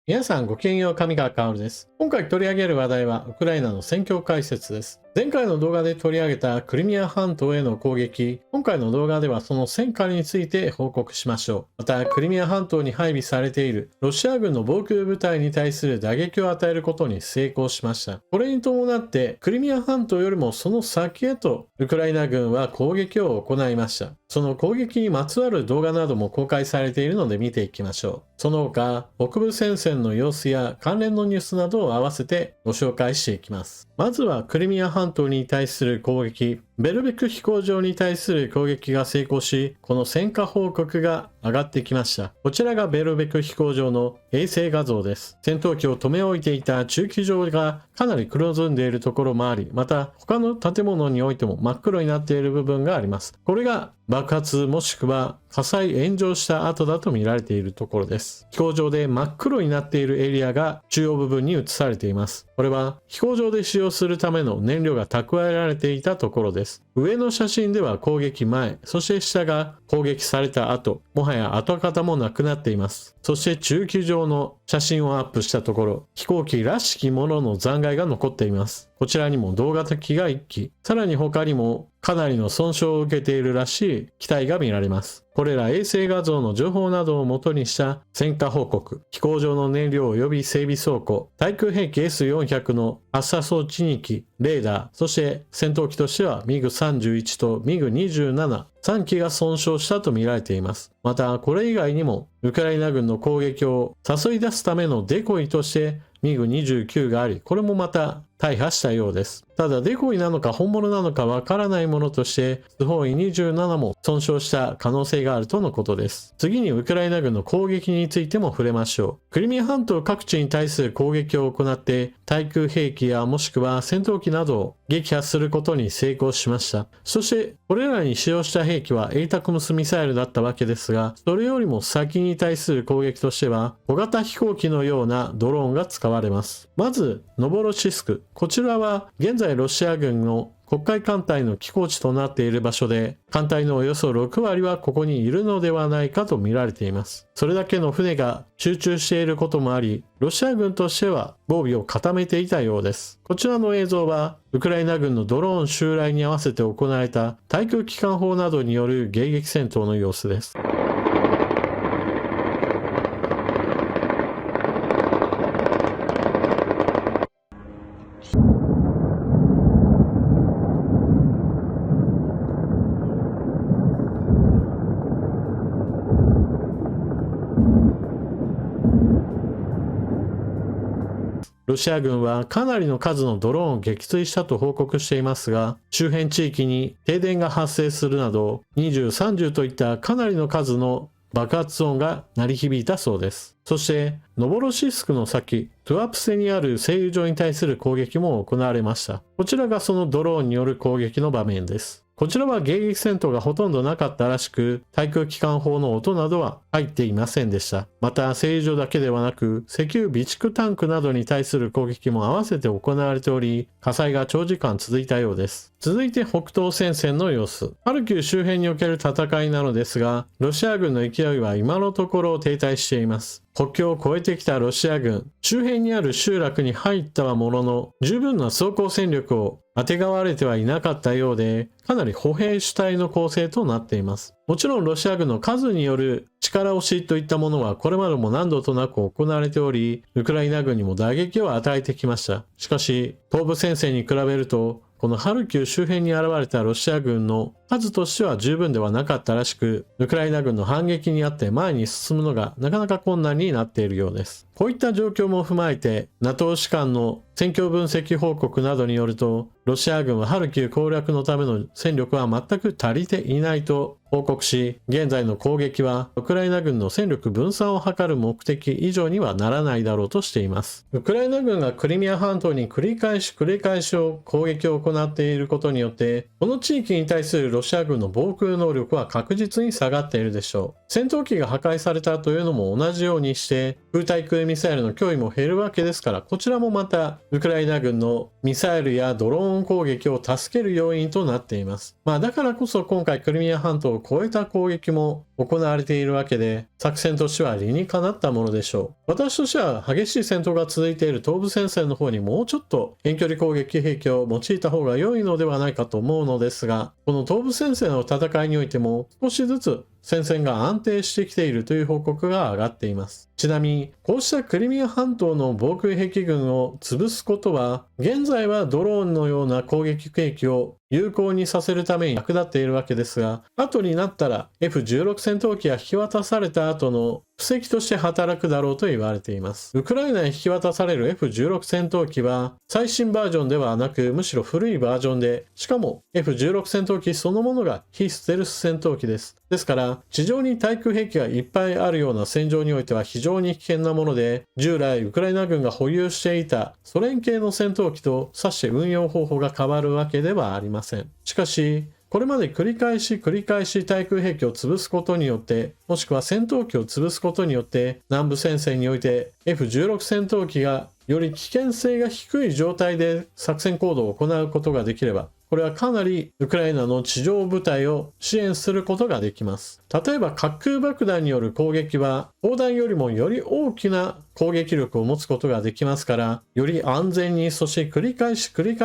皆さんごきげんよう、上川薫です。今回取り上げる話題はウクライナの戦況解説です。前回の動画で取り上げたクリミア半島への攻撃、今回の動画ではその戦果について報告しましょう。また、クリミア半島に配備されているロシア軍の防空部隊に対する打撃を与えることに成功しました。これに伴って、クリミア半島よりもその先へとウクライナ軍は攻撃を行いました。その攻撃にまつわる動画なども公開されているので見ていきましょう。その他、北部戦線の様子や関連のニュースなどを合わせてご紹介していきます。まずはクリミア半島に対する攻撃、ベルベク飛行場に対する攻撃が成功し、この戦果報告が上がってきました。こちらがベルベク飛行場の衛星画像です。戦闘機を止め置いていた駐機場がかなり黒ずんでいるところもあり、また他の建物においても真っ黒になっている部分があります。これが爆発もしくは火災炎上した後だと見られているところです。飛行場で真っ黒になっているエリアが中央部分に移されています。これは飛行場で使用するための燃料が蓄えられていたところです。上の写真では攻撃前、そして下が攻撃された後、もはや跡形もなくなっています。そして駐機場の写真をアップしたところ、飛行機らしきものの残骸が残っています。こちらにも同型機が1機、さらに他にもかなりの損傷を受けているらしい機体が見られます。これら衛星画像の情報などを元にした戦果報告、飛行場の燃料及び整備倉庫、対空兵器 S400 の発射装置2機、レーダー、そして戦闘機としては MiG31 と MiG27、3機が損傷したと見られています。また、これ以外にも、ウクライナ軍の攻撃を誘い出すためのデコイとして、MiG29 があり、これもまた大破したようです。ただデコイなのか本物なのかわからないものとして、スホイ27も損傷した可能性があるとのことです。次にウクライナ軍の攻撃についても触れましょう。クリミア半島各地に対する攻撃を行って、対空兵器やもしくは戦闘機などを撃破することに成功しました。そして、これらに使用した兵器は ATACMS ミサイルだったわけですが、それよりも先に対する攻撃としては、小型飛行機のようなドローンが使われます。まず、ノボロシスク。こちらは現在ロシア軍の黒海艦隊の寄港地となっている場所で、艦隊のおよそ6割はここにいるのではないかと見られています。それだけの船が集中していることもあり、ロシア軍としては防備を固めていたようです。こちらの映像は、ウクライナ軍のドローン襲来に合わせて行われた対空機関砲などによる迎撃戦闘の様子です。ロシア軍はかなりの数のドローンを撃墜したと報告していますが、周辺地域に停電が発生するなど、20、30といったかなりの数の爆発音が鳴り響いたそうです。そして、ノボロシスクの先、トゥアプセにある製油所に対する攻撃も行われました。こちらがそのドローンによる攻撃の場面です。こちらは迎撃戦闘がほとんどなかったらしく、対空機関砲の音などは入っていませんでした。また、製油所だけではなく、石油備蓄タンクなどに対する攻撃も合わせて行われており、火災が長時間続いたようです。続いて北東戦線の様子。ハルキウ周辺における戦いなのですが、ロシア軍の勢いは今のところ停滞しています。国境を越えてきたロシア軍、周辺にある集落に入ったはものの、十分な装甲戦力をあてがわれてはいなかったようで、かなり歩兵主体の構成となっています。もちろんロシア軍の数による力押しといったものはこれまでも何度となく行われており、ウクライナ軍にも打撃を与えてきました。しかし、東部戦線に比べると、このハルキウ周辺に現れたロシア軍の数としては十分ではなかったらしく、ウクライナ軍の反撃にあって前に進むのがなかなか困難になっているようです。こういった状況も踏まえて、NATO 士官の戦況分析報告などによると、ロシア軍はハルキウ攻略のための戦力は全く足りていないと報告し、現在の攻撃はウクライナ軍の戦力分散を図る目的以上にはならないだろうとしています。ウクライナ軍がクリミア半島に繰り返し攻撃を行っていることによって、この地域に対するロシア軍の防空能力は確実に下がっているでしょう。戦闘機が破壊されたというのも同じようにして、空対空ミサイルの脅威も減るわけですから、こちらもまたウクライナ軍のミサイルやドローン攻撃を助ける要因となっています。だからこそ今回クリミア半島を越えた攻撃も行われているわけで、作戦としては理にかなったものでしょう。私としては激しい戦闘が続いている東部戦線の方にもうちょっと遠距離攻撃兵器を用いた方が良いのではないかと思うのですが、この東部戦線の戦いにおいても少しずつ戦線が安定してきているという報告が上がっています。ちなみに、こうしたクリミア半島の防空兵器群を潰すことは、現在はドローンのような攻撃兵器を有効にさせるために役立っているわけですが、後になったら F16 戦闘機が引き渡された後の布石として働くだろうと言われています。ウクライナへ引き渡される F16 戦闘機は最新バージョンではなく、むしろ古いバージョンで、しかも F16 戦闘機そのものが非ステルス戦闘機です。ですから、地上に対空兵器がいっぱいあるような戦場においては非常に危険なもので、従来ウクライナ軍が保有していたソ連系の戦闘機とさして運用方法が変わるわけではありません。しかし、これまで繰り返し対空兵器を潰すことによって、もしくは戦闘機を潰すことによって、南部戦線において F16 戦闘機がより危険性が低い状態で作戦行動を行うことができれば、これはかなりウクライナの地上部隊を支援することができます。例えば滑空爆弾による攻撃は、砲弾よりもより大きな攻撃力を持つことができますから、より安全に、そして繰り返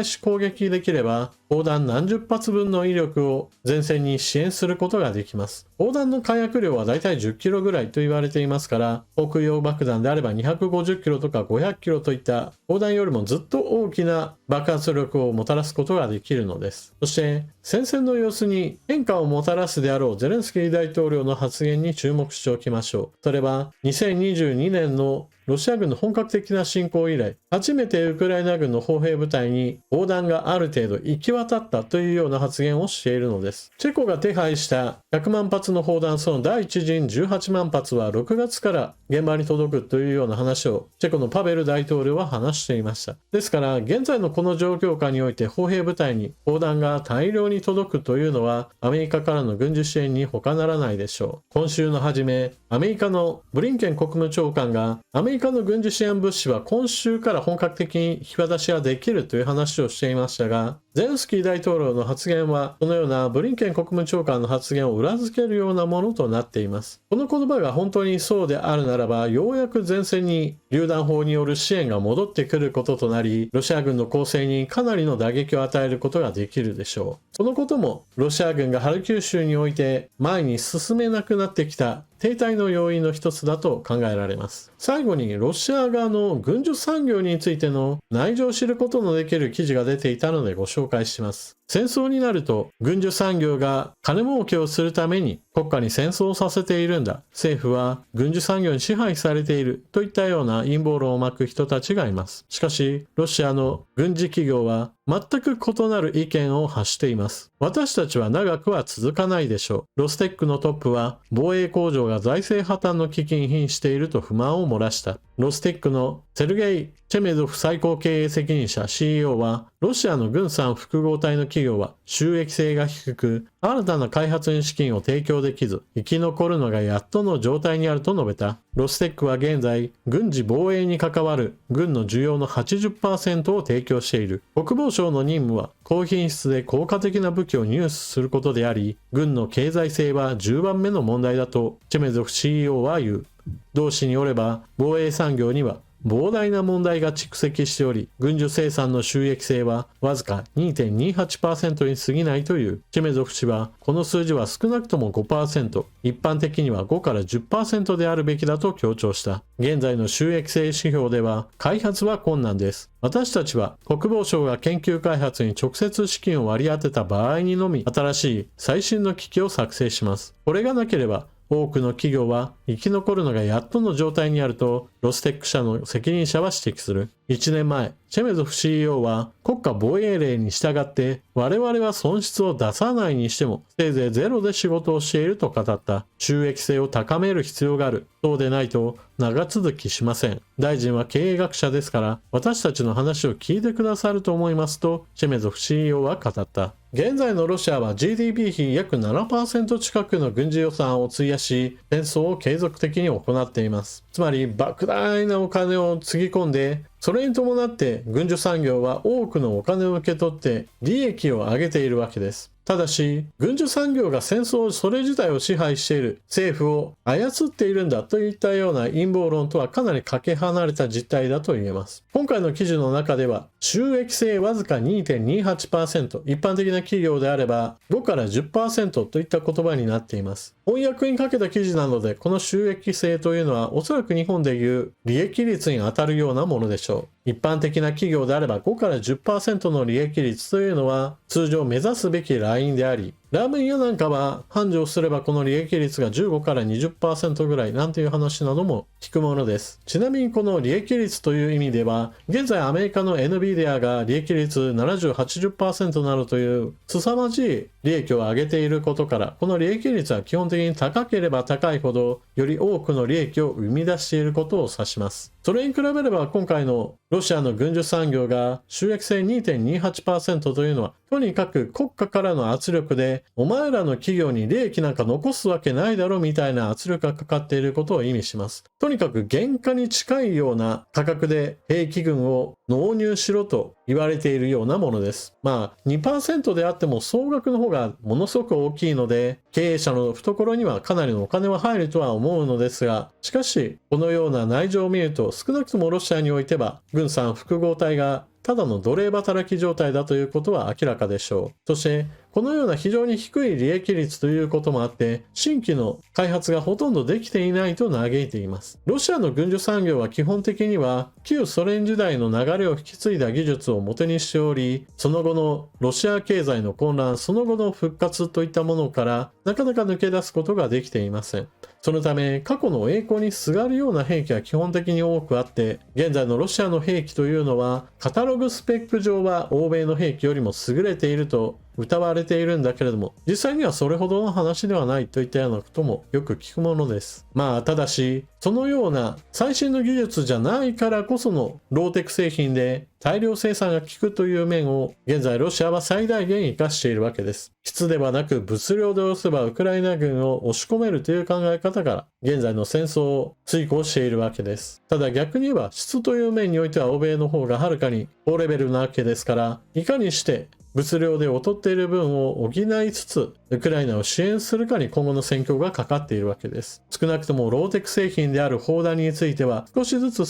し攻撃できれば、砲弾何十発分の威力を前線に支援することができます。砲弾の火薬量はだいたい10キロぐらいと言われていますから、航空用爆弾であれば250キロとか500キロといった砲弾よりもずっと大きな爆発力をもたらすことができるのです。そして戦線の様子に変化をもたらすであろうゼレンスキー大統領の発言に注目しておきましょう。それは2022年のロシア軍の本格的な侵攻以来、初めてウクライナ軍の砲兵部隊に砲弾がある程度行き渡ったというような発言をしているのです。チェコが手配した100万発の砲弾、その第一陣18万発は6月から現場に届くというような話をチェコのパベル大統領は話していました。ですから、現在のこの状況下において砲兵部隊に砲弾が大量に届くというのは、アメリカからの軍事支援に他ならないでしょう。今週の初め、アメリカのブリンケン国務長官が、アメリカの軍事支援物資は今週から本格的に引き渡しができるという話をしていましたが、ゼレンスキー大統領の発言は、このようなブリンケン国務長官の発言を裏付けるようなものとなっています。この言葉が本当にそうであるならば、ようやく前線に榴弾砲による支援が戻ってくることとなり、ロシア軍の攻勢にかなりの打撃を与えることができるでしょう。そのことも、ロシア軍がハルキウ州において前に進めなくなってきた停滞の要因の一つだと考えられます。最後にロシア側の軍需産業についての内情を知ることのできる記事が出ていたのでご紹介します。戦争になると軍需産業が金儲けをするために国家に戦争をさせているんだ。政府は軍需産業に支配されているといったような陰謀論をまく人たちがいます。しかし、ロシアの軍事企業は全く異なる意見を発しています。私たちは長くは続かないでしょう。ロステックのトップは防衛工場が財政破綻の危機に瀕していると不満を漏らした。ロステックのセルゲイ・チェメゾフ最高経営責任者 CEO は、ロシアの軍産複合体の企業は収益性が低く、新たな開発に資金を提供できず、生き残るのがやっとの状態にあると述べた。ロステックは現在、軍事防衛に関わる軍の需要の 80% を提供している。国防省の任務は、高品質で効果的な武器を入手することであり、軍の経済性は10番目の問題だと、チェメゾフ CEO は言う。同氏によれば、防衛産業には膨大な問題が蓄積しており、軍需生産の収益性はわずか 2.28% に過ぎないという。チェメゾフ氏は、この数字は少なくとも 5%、一般的には5から 10% であるべきだと強調した。現在の収益性指標では、開発は困難です。私たちは国防省が研究開発に直接資金を割り当てた場合にのみ、新しい最新の機器を作成します。これがなければ、多くの企業は生き残るのがやっとの状態にあるとロステック社の責任者は指摘する。1年前、チェメゾフ CEO は国家防衛令に従って我々は損失を出さないにしてもせいぜいゼロで仕事をしていると語った。収益性を高める必要がある。そうでないと長続きしません。大臣は経営学者ですから私たちの話を聞いてくださると思いますとチェメゾフ CEO は語った。現在のロシアは GDP 比約 7% 近くの軍事予算を費やし戦争を継続的に行っています。つまり莫大なお金をつぎ込んで、それに伴って軍需産業は多くのお金を受け取って利益を上げているわけです。ただし、軍需産業が戦争それ自体を支配している政府を操っているんだといったような陰謀論とはかなりかけ離れた実態だと言えます。今回の記事の中では、収益性わずか 2.28%、一般的な企業であれば5から 10% といった言葉になっています。翻訳にかけた記事なので、この収益性というのはおそらく日本でいう利益率に当たるようなものでしょう。一般的な企業であれば5から 10% の利益率というのは通常目指すべきラインであり、ラーメン屋なんかは繁盛すればこの利益率が15から 20% ぐらいなんていう話なども聞くものです。ちなみにこの利益率という意味では、現在アメリカの NVIDIA が利益率70、80% などという凄まじい利益を上げていることから、この利益率は基本的に高ければ高いほどより多くの利益を生み出していることを指します。それに比べれば今回のロシアの軍需産業が収益性 2.28% というのは、とにかく国家からの圧力でお前らの企業に利益なんか残すわけないだろみたいな圧力がかかっていることを意味します。とにかく原価に近いような価格で兵器軍を納入しろと言われているようなものです。2% であっても総額の方がものすごく大きいので、経営者の懐にはかなりのお金は入るとは思うのですが、しかしこのような内情を見ると、少なくともロシアにおいては軍産複合体がただの奴隷働き状態だということは明らかでしょう。そしてこのような非常に低い利益率ということもあって、新規の開発がほとんどできていないと嘆いています。ロシアの軍需産業は基本的には旧ソ連時代の流れを引き継いだ技術を元にしており、その後のロシア経済の混乱、その後の復活といったものからなかなか抜け出すことができていません。そのため過去の栄光にすがるような兵器は基本的に多くあって、現在のロシアの兵器というのはカタログスペック上は欧米の兵器よりも優れていると謳われているんだけれども、実際にはそれほどの話ではないといったようなこともよく聞くものです。ただしそのような最新の技術じゃないからこそのローテク製品で大量生産が効くという面を現在ロシアは最大限活かしているわけです。質ではなく物量で押せばウクライナ軍を押し込めるという考え方から現在の戦争を遂行しているわけです。ただ逆に言えば質という面においては欧米の方がはるかに高レベルなわけですから、いかにして物量で劣っている分を補いつつウクライナを支援するかに今後の戦況がかかっているわけです。少なくともローテク製品である砲弾については少しずつ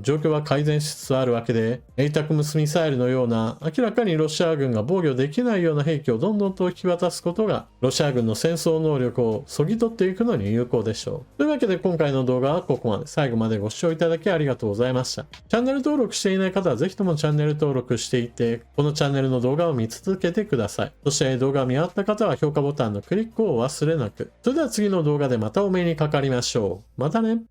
状況は改善しつつあるわけで、ATACMS ミサイルのような明らかにロシア軍が防御できないような兵器をどんどんと引き渡すことがロシア軍の戦争能力を削ぎ取っていくのに有効でしょう。というわけで今回の動画はここまで。最後までご視聴いただきありがとうございました。チャンネル登録していない方はぜひともチャンネル登録していってこのチャンネルの動画を見続けてください。そして動画を見終わった方は評価ボタンのクリックをお忘れなく。それでは次の動画でまたお目にかかりましょう。またね。